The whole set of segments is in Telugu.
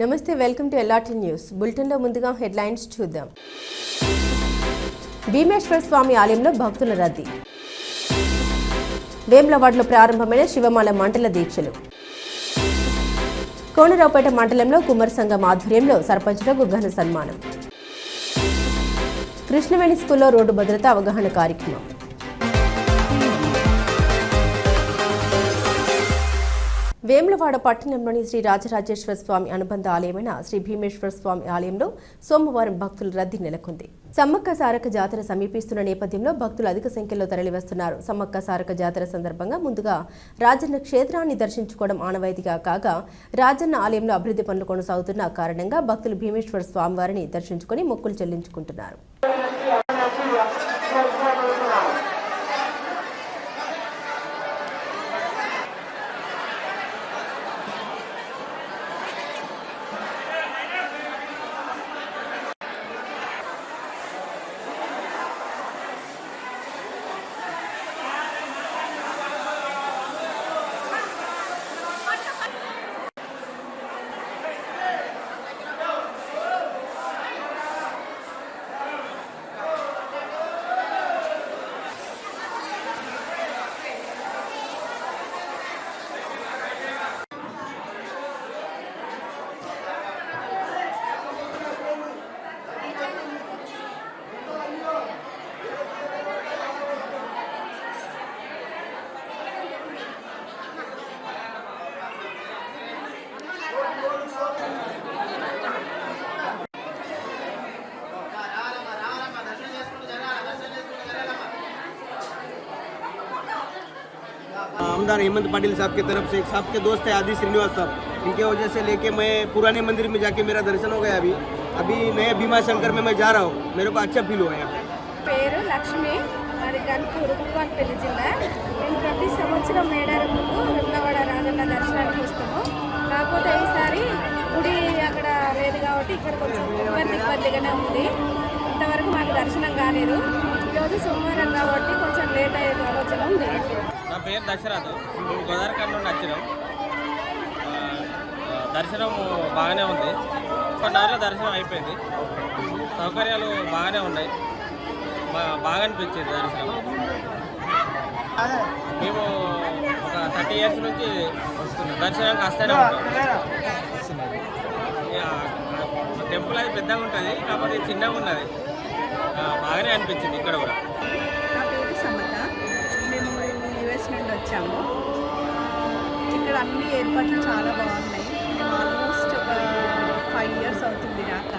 నమస్తే, వెల్కమ్ టు ఎల్ఆర్టీ న్యూస్. బులెటిన్లో ముందుగా హెడ్లైన్స్ చూద్దాం. భీమేశ్వర స్వామి ఆలయంలో భక్తుల రద్దీ. వేములవాడలో ప్రారంభమైన శివమాల మండల దీక్షలు. కోనరావుపేట మండలంలో కుమార్ సంఘం ఆధ్వర్యంలో సర్పంచులకు ఘన సన్మానం. కృష్ణవేణి స్కూల్లో రోడ్డు భద్రత అవగాహన కార్యక్రమం. వేములవాడ పట్టణంలోని శ్రీ రాజరాజేశ్వర స్వామి అనుబంధ ఆలయమైన శ్రీ భీమేశ్వర స్వామి ఆలయంలో సోమవారం భక్తుల రద్దీ నెలకొంది. సమ్మక్క సారక జాతర సమీపిస్తున్న నేపథ్యంలో భక్తులు అధిక సంఖ్యలో తరలివస్తున్నారు. సమ్మక్క సారక జాతర సందర్భంగా ముందుగా రాజన్న క్షేత్రాన్ని దర్శించుకోవడం ఆనవాయితీగా కాగా, రాజన్న ఆలయంలో అభివృద్ధి పనులు కొనసాగుతున్న కారణంగా భక్తులు భీమేశ్వర స్వామివారిని దర్శించుకుని మొక్కులు చెల్లించుకుంటున్నారు. आमदार हेमंत पाटिल साहब की तरफ से एक साहब के दोस्त है आदि श्रीनिवास साहब, इनके वजह से लेके मैं पुराने मंदिर में जाके मेरा दर्शन हो गया। अभी नए भीमा शंकर में मैं जा रहा हूँ, मेरे को अच्छा फील हुआ है। పేరు లక్ష్మి, మాది గన్పూర్ కుక్కట్పల్లి జిల్లా. మేము ప్రతి సంవత్సరం మేడారంకు వేములవాడ రాజన్న దర్శనానికి వస్తాము. కాకపోతే ఈసారి గుడి అక్కడ లేదు కాబట్టి ఇక్కడ కొంచెం ఇబ్బందిగానే ఉంది. ఇంతవరకు మాకు దర్శనం కాలేదు. ఈరోజు సోమవారం కాబట్టి కొంచెం లేట్ అయ్యే ఆలోచన ఉంది. నా పేరు దశరథ్, మేము గోదావరిఖండ్ నుండి వచ్చినాం. దర్శనం బాగానే ఉంది. కొన్నాళ్ళలో దర్శనం అయిపోయింది. సౌకర్యాలు బాగానే ఉన్నాయి. బాగా అనిపించింది దర్శనం. మేము ఒక 30 years నుంచి దర్శనానికి వస్తూనే ఉంటాం. టెంపుల్ అది పెద్దగా ఉంటుంది, కాకపోతే చిన్నగా ఉన్నది. బాగానే అనిపించింది ఇక్కడ కూడా. నా పేరు సమత, మేము యూఎస్ నుండి వచ్చాము. ఇక్కడ అన్ని ఏర్పాట్లు చాలా బాగున్నాయి. మేము ఆల్మోస్ట్ ఒక 5 years అవుతుంది రాక.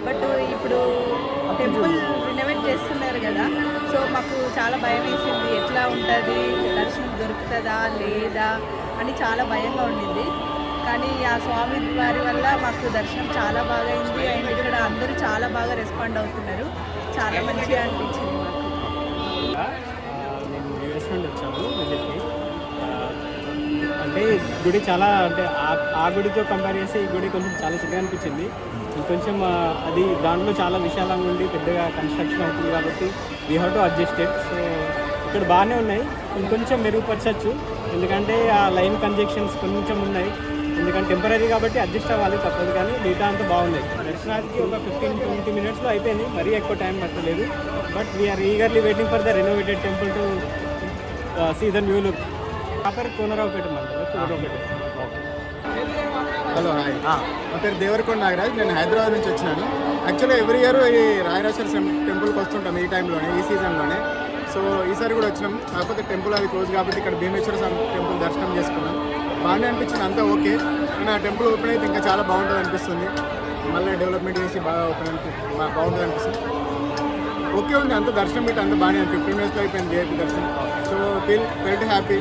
బట్ ఇప్పుడు టెంపుల్ రినోవేట్ చేస్తున్నారు కదా, సో మాకు చాలా భయం వేసింది. ఎట్లా ఉంటుంది, దర్శనం దొరుకుతుందా లేదా అని చాలా భయంగా ఉండింది. కానీ ఆ స్వామి వారి వల్ల మాకు దర్శనం చాలా బాగా అయింది. అండ్ ఇక్కడ అందరూ చాలా బాగా రెస్పాండ్ అవుతున్నారు. చాలా మంచిగా అనిపించింది మాకు. మేము యూఎస్ నుండి వచ్చాము విజిట్కి. అంటే గుడి చాలా, అంటే ఆ గుడితో కంపేర్ చేస్తే ఈ గుడి కొంచెం చాలా చిన్నగా అనిపించింది. ఇంకొంచెం అది దాంట్లో చాలా విశాలంగా ఉండి పెద్దగా కన్స్ట్రక్షన్ అవుతుంది కాబట్టి we have to adjust it. So ఇక్కడ బాగానే ఉన్నాయి, ఇంకొంచెం మెరుగుపరచచ్చు. ఎందుకంటే ఆ లైన్ కంజెక్షన్స్ కొంచెం ఉన్నాయి. ఎందుకంటే టెంపరీ కాబట్టి అడ్జస్ట్ అవ్వాలి, తప్పదు. కానీ మిగతా అంతా బాగుంది. దర్శనానికి ఒక 15-20 minutesలో అయిపోయింది. మరీ ఎక్కువ టైం పట్టలేదు. But we are eagerly waiting for the renovated temple to see the new look. Proper Konaraopeta మండలం, కోనరావుపేట. Hello, hi. నా పేరు దేవరకొండ నాగరాజ్. నేను హైదరాబాద్ నుంచి వచ్చినాను. యాక్చువల్గా ఎవ్రీ ఇయర్ ఈ రాయరాజేశ్వర టెంపుల్కి వస్తుంటాం ఈ టైంలోనే, ఈ సీజన్లోనే. సో ఈసారి కూడా వచ్చినాం. కాకపోతే టెంపుల్ అది క్లోజ్ కాబట్టి ఇక్కడ భీమేశ్వర టెంపుల్ దర్శనం చేసుకున్నాం. బాగానే అనిపించింది, అంతా ఓకే. కానీ ఆ టెంపుల్ ఓపెన్ అయితే ఇంకా చాలా బాగుంటుంది అనిపిస్తుంది. మళ్ళీ డెవలప్మెంట్ చేసి బాగా బాగుంటుంది అనిపిస్తుంది. ఓకే ఉంది, అంత దర్శనం పెట్టి అంత బాగానే 15 minutesలో అయిపోయింది VIP దర్శనం. So felt happy,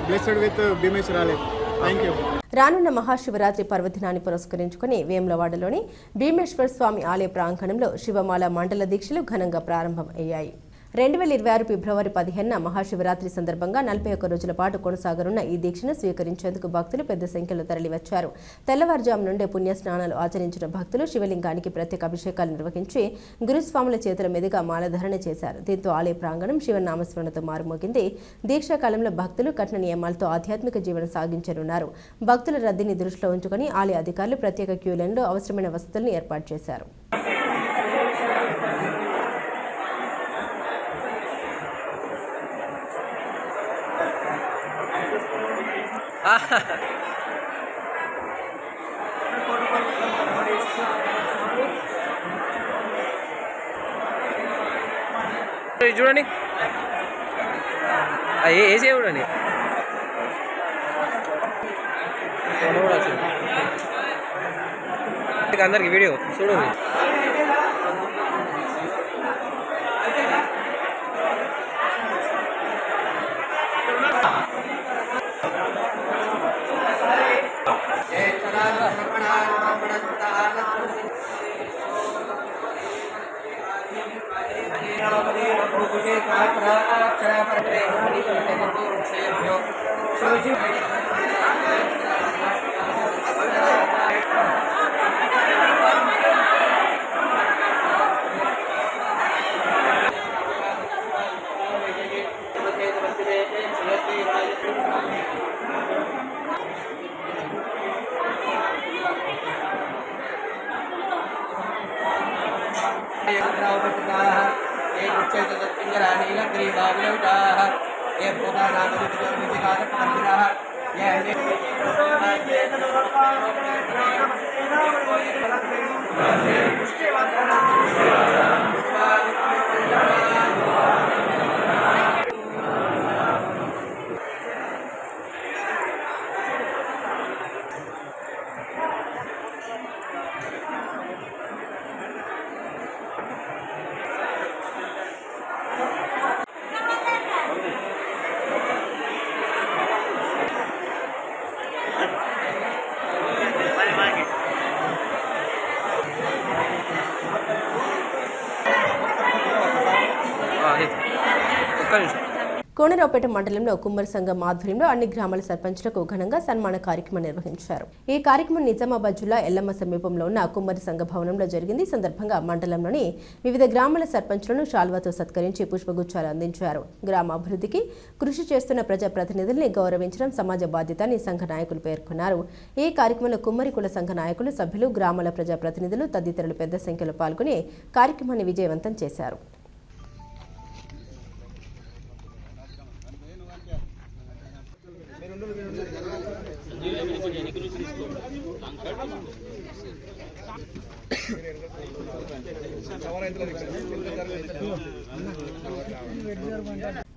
blessed with Bhimeshwara ఆలయం. Thank you. రానున్న మహాశివరాత్రి పర్వదినాన్ని పురస్కరించుకుని వేములవాడలోని భీమేశ్వర స్వామి ఆలయ ప్రాంగణంలో శివమాల మండల దీక్షలు ఘనంగా ప్రారంభం అయ్యాయి. 2026 ఫిబ్రవరి 15న మహాశివరాత్రి సందర్భంగా 41 రోజుల పాటు కొనసాగనున్న ఈ దీక్షను స్వీకరించేందుకు భక్తులు పెద్ద సంఖ్యలో తరలివచ్చారు. తెల్లవారుజాము నుండే పుణ్య స్నానాలు ఆచరించిన భక్తులు శివలింగానికి ప్రత్యేక అభిషేకాలు నిర్వహించి గురుస్వాముల చేతుల మీదుగా మాలధారణ చేశారు. దీంతో ఆలయ ప్రాంగణం శివనామస్మరణతో మారుమోగింది. దీక్షాకాలంలో భక్తులు కఠిన నియమాలతో ఆధ్యాత్మిక జీవనం సాగించనున్నారు. భక్తుల రద్దీని దృష్టిలో ఉంచుకొని ఆలయ అధికారులు ప్రత్యేక క్యూ లైన్లో అవసరమైన వసతులను ఏర్పాటు చేశారు. చూడండి ఏసీ చూడండి అందరికి వీడియో చూడండి. కోనరావుపేట మండలంలో కుమ్మరి సంఘం ఆధ్వర్యంలో అన్ని గ్రామాల సర్పంచులకు ఘనంగా సన్మాన కార్యక్రమం నిర్వహించారు. ఈ కార్యక్రమం నిజామాబాద్ జిల్లా ఎల్లమ్మ సమీపంలో ఉన్న కుమ్మరి సంఘ భవనంలో జరిగింది. ఈ సందర్భంగా మండలంలోని వివిధ గ్రామాల సర్పంచులను శాల్వాతో సత్కరించి పుష్పగుచ్చాలు అందించారు. గ్రామ అభివృద్ధికి కృషి చేస్తున్న ప్రజాప్రతినిధుల్ని గౌరవించడం సమాజ బాధ్యత అని సంఘ నాయకులు పేర్కొన్నారు. ఈ కార్యక్రమంలో కుమ్మరి కుల సంఘ నాయకులు, సభ్యులు, గ్రామాల ప్రజాప్రతినిధులు తదితరులు పెద్ద సంఖ్యలో పాల్గొని కార్యక్రమాన్ని విజయవంతం చేశారు.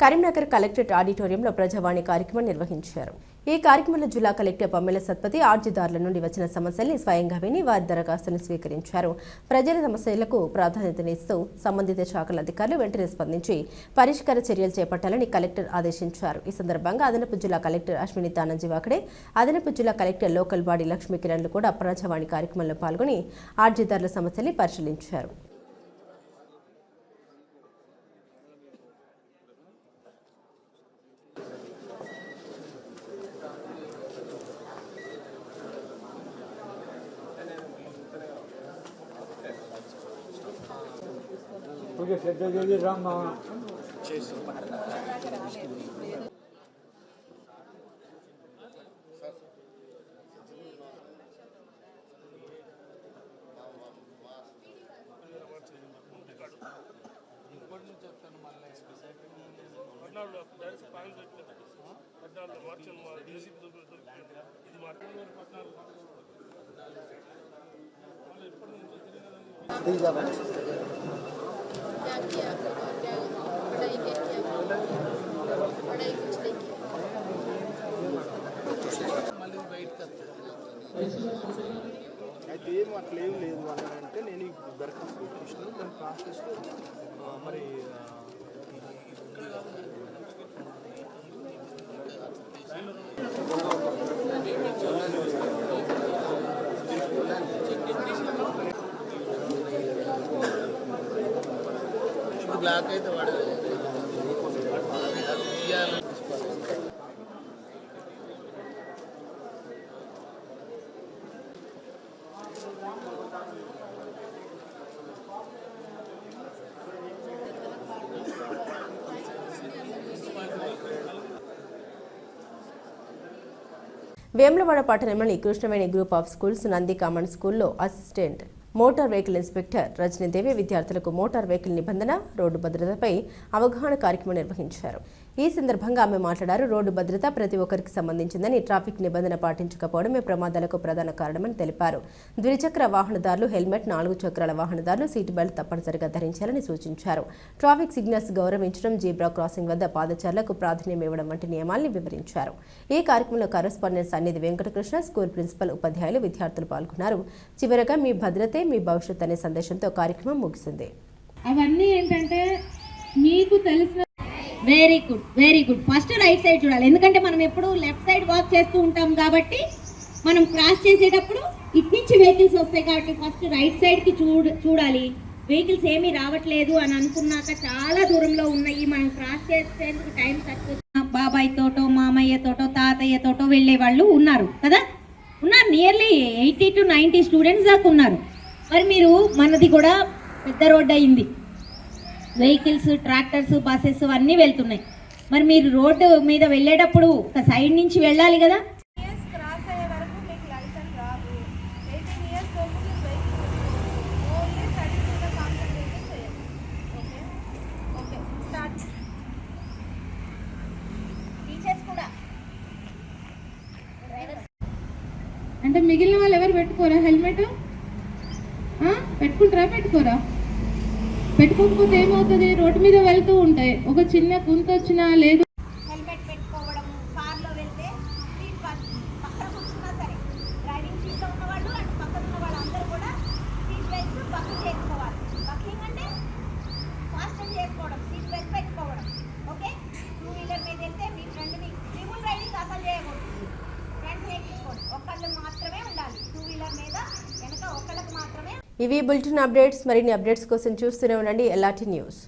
కరీంనగర్ కలెక్టరేట్ ఆడిటోరియంలో ప్రజావాణి కార్యక్రమం నిర్వహించారు. ఈ కార్యక్రమంలో జిల్లా కలెక్టర్ పమ్మెల సత్పతి అర్జీదారుల నుండి వచ్చిన సమస్యల్ని స్వయంగా విని వారి దరఖాస్తులను స్వీకరించారు. ప్రజల సమస్యలకు ప్రాధాన్యతనిస్తూ సంబంధిత శాఖల అధికారులు వెంటనే స్పందించి పరిష్కార చర్యలు చేపట్టాలని కలెక్టర్ ఆదేశించారు. ఈ సందర్భంగా అదనపు జిల్లా కలెక్టర్ అశ్విని తానంజీవాకడే, అదనపు జిల్లా కలెక్టర్ లోకల్ బాడీ లక్ష్మీ కిరణ్లు కూడా ప్రజావాణి కార్యక్రమంలో పాల్గొని అర్జీదారుల సమస్యల్ని పరిశీలించారు. అయితే ఏం అట్లా ఏం లేదు అని అంటే నేను దరఖాస్తు ఇచ్చిన దాని ప్రాసెస్ మరి బ్లాక్ అయితే వాడలేదు. వేములవాడ పట్టణంలోని Krishnaveni group of schools Nandi common స్కూల్లో assistant motor vehicle inspector Rajanidevi విద్యార్థులకు మోటార్ వెహికల్ నిబంధన రోడ్డు భద్రతపై అవగాహన కార్యక్రమం నిర్వహించారు. ఈ సందర్భంగా ఆమె మాట్లాడారు. రోడ్డు భద్రత ప్రతి ఒక్కరికి సంబంధించిందని, ట్రాఫిక్ నిబంధన పాటించకపోవడమే ప్రమాదాలకు ప్రధాన కారణమని తెలిపారు. ద్విచక్ర వాహనదారులు హెల్మెట్, 4 చక్రాల వాహనదారులు సీట్ బెల్ట్ తప్పనిసరిగా ధరించాలని సూచించారు. ట్రాఫిక్ సిగ్నల్స్ గౌరవించడం, జీబ్రా క్రాసింగ్ వద్ద పాదచారులకు ప్రాధాన్యం ఇవ్వడం వంటి నియమాల్ని వివరించారు. ఈ కార్యక్రమంలో కరెస్పాండెంట్ సన్నిధి వెంకటకృష్ణ, స్కూల్ ప్రిన్సిపల్, ఉపాధ్యాయులు, విద్యార్థులు పాల్గొన్నారు. చివరగా మీ భద్రతే మీ భవిష్యత్ అనే సందేశంతో కార్యక్రమం ముగిసింది. అవన్నీ ఏంటంటే మీకు తెలిసిన very good first right side చూడాలి. ఎందుకంటే మనం ఎప్పుడు లెఫ్ట్ సైడ్ వాక్ చేస్తూ ఉంటాం కాబట్టి మనం క్రాస్ చేసేటప్పుడు ఇటు నుంచి వెహికల్స్ వస్తాయి కాబట్టి ఫస్ట్ రైట్ సైడ్కి చూడాలి. వెహికల్స్ ఏమీ రావట్లేదు అని అనుకున్నాక చాలా దూరంలో ఉన్నాయి, మనం క్రాస్ చేసేందుకు టైం తక్కువ. బాబాయ్ తోటో, మామయ్య తోటో, తాతయ్య తోటో వెళ్ళే వాళ్ళు ఉన్నారు కదా, ఉన్నారు. నియర్లీ 80 to 90 స్టూడెంట్స్ దాకా ఉన్నారు. మరి మీరు మనది కూడా పెద్ద రోడ్ అయింది, వెహికల్స్, ట్రాక్టర్స్, బస్సెస్ అన్నీ వెళ్తున్నాయి. మరి మీరు రోడ్డు మీద వెళ్ళేటప్పుడు ఒక సైడ్ నుంచి వెళ్ళాలి కదా. క్రాస్ అయ్యే వరకు మీకు లైసెన్స్ రాదు. 18 years లోపు ఓన్లీ స్టడీస్ మీద కాన్సన్ట్రేషన్ చేయాలి. Okay start. టీచర్స్ కూడా అంటే మిగిలిన వాళ్ళు ఎవరు పెట్టుకోరా హెల్మెట్? పెట్టుకుంటారా? పెట్టుకోరా? పెట్టుకోకపోతే ఏమవుతుంది? రోడ్డు మీద వెళ్తూ ఉంటాయి, ఒక చిన్న గుంత వచ్చినా లేదు. హెల్మెట్ పెట్టుకోవడం, కార్లో వెళ్తే సీట్ పక్కన కూర్చున్నా సరే, డ్రైవింగ్ సీట్లో ఉన్న వాళ్ళు అండ్ పక్కన ఉన్న వాళ్ళు అందరూ కూడా సీట్ బెల్ట్స్ బకింగ్ చేసుకోవాలి. బకింగ్ అంటే ఫాస్ట్ చేసుకోవడం, సీట్ బెల్ట్ పెట్టుకోవడం. ఓకే, 2 వీలర్ మీద వెళ్తే మీ ఫ్రెండ్ని ట్రిపుల్ రైడింగ్ అసలు చేయకూడదు, ఫ్రెండ్స్ ఎక్కించుకోండి, ఒక్కళ్ళు మాత్రమే ఉండాలి. 2 వీలర్ మీద వెనక ఒక్కళ్ళకి మాత్రమే. ఇవి బులెటిన్ అప్డేట్స్. మరిన్ని అప్డేట్స్ కోసం చూస్తూనే ఉండండి LRT న్యూస్.